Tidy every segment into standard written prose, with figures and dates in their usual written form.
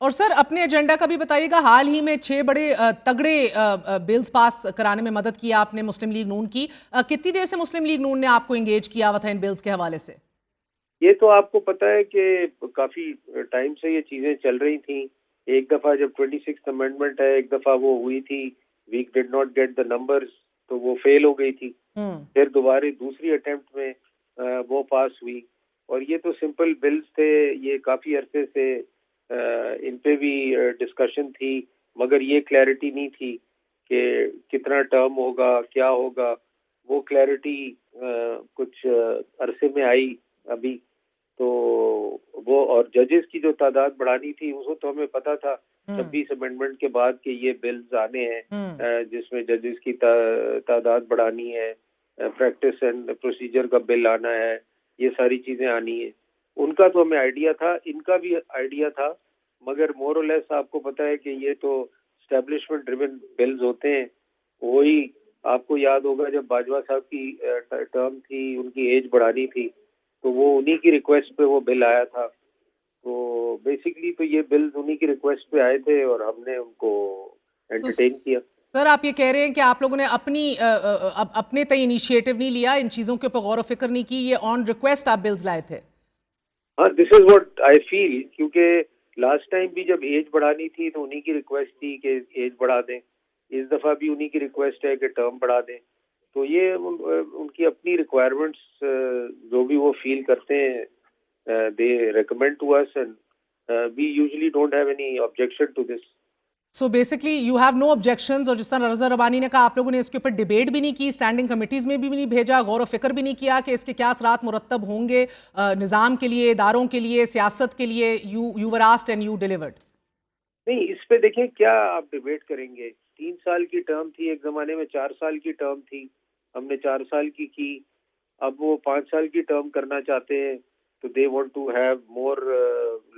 اور سر اپنے ایجنڈا کا بھی بتائیے گا. حال ہی میں 6 بڑے تگڑے بلز پاس کرانے میں مدد کی آپ نے مسلم لیگ نون کی. کتنی دیر سے مسلم لیگ نون نے آپ کو انگیج کیا ہوا تھا ان بلز کے حوالے سے؟ یہ تو آپ کو پتا ہے کہ کافی ٹائم سے یہ چیزیں چل رہی تھیں. ایک دفعہ جب 26th امینڈمنٹ ہے، ایک دفعہ وہ ہوئی تھی، we did not get the numbers, تو وہ فیل ہو گئی تھی. پھر دوبارہ دوسری اٹیمپٹ میں وہ پاس ہوئی. اور یہ تو سمپل بلز تھے، یہ کافی عرصے سے ان پہ بھی ڈسکشن تھی، مگر یہ کلیئرٹی نہیں تھی کہ کتنا ٹرم ہوگا، کیا ہوگا. وہ کلیئرٹی کچھ عرصے میں آئی ابھی. تو وہ اور ججز کی جو تعداد بڑھانی تھی اس کو تو ہمیں پتا تھا 26 امینڈمنٹ کے بعد کہ یہ بلز آنے ہیں جس میں ججز کی تعداد بڑھانی ہے، پریکٹس اینڈ پروسیجر کا بل آنا ہے، یہ ساری چیزیں آنی ہیں. ان کا تو ہمیں آئیڈیا تھا، ان کا بھی آئیڈیا تھا، مگر مور اور لیس آپ کو پتا ہے کہ یہ تو اسٹیبلشمنٹ ڈریون بلز ہوتے ہیں. وہی آپ کو یاد ہوگا جب باجوہ صاحب کی ٹرم تھی، ان کی ایج بڑھانی تھی، تو وہ انہی کی ریکویسٹ پہ وہ بل آیا تھا. تو بیسیکلی تو یہ بلز انہی کی ریکویسٹ پہ آئے تھے اور ہم نے ان کو انٹرٹین کیا. سر آپ یہ کہہ رہے ہیں کہ آپ لوگوں نے اپنے تئیں انیشیٹو نہیں لیا، ان چیزوں کے اوپر غور و فکر نہیں کی، یہ آن ریکویسٹ آپ بلز لائے تھے؟ ہاں، دس از واٹ آئی فیل، کیونکہ لاسٹ ٹائم بھی جب ایج بڑھانی تھی تو انہی کی ریکویسٹ تھی کہ ایج بڑھا دیں. اس دفعہ بھی انہی کی ریکویسٹ ہے کہ ٹرم بڑھا دیں. تو یہ ان کی اپنی ریکوائرمنٹس جو بھی وہ فیل کرتے ہیں they recommend to us and we usually don't have any objection to this. So basically you have no objections. اور جس طرح رضا ربانی نے کہا آپ لوگوں نے اس کے اوپر ڈیبیٹ بھی نہیں کی، اسٹینڈنگ کمیٹیز میں بھی نہیں بھیجا، غور و فکر بھی نہیں کیا کہ اس کے کیا اثرات مرتب ہوں گے نظام کے لیے، اداروں کے لیے، سیاست کے لیے. You were asked and you delivered. نہیں، اس پہ دیکھیں کیا آپ ڈیبیٹ کریں گے. 3 سال کی ٹرم تھی، ایک زمانے میں 4 سال کی ٹرم تھی، ہم نے 4 سال کی. اب وہ 5 سال کی ٹرم کرنا چاہتے ہیں تو they want to have more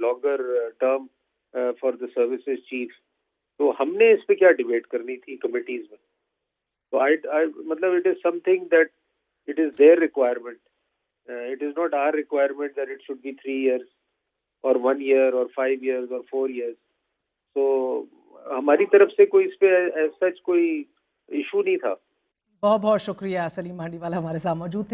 longer term for the services chief. تو ہم نے اس پہ کیا ڈیبیٹ کرنی تھی کمیٹیز میں. تو مطلب it is something that it is their requirement. It is not our requirement that it should be 3 years اور 1 year اور 5 years اور 4 years. تو ہماری طرف سے کوئی اس پہ سچ کوئی ایشو نہیں تھا. بہت بہت شکریہ. سلیم مہنڈی والا ہمارے ساتھ موجود تھے.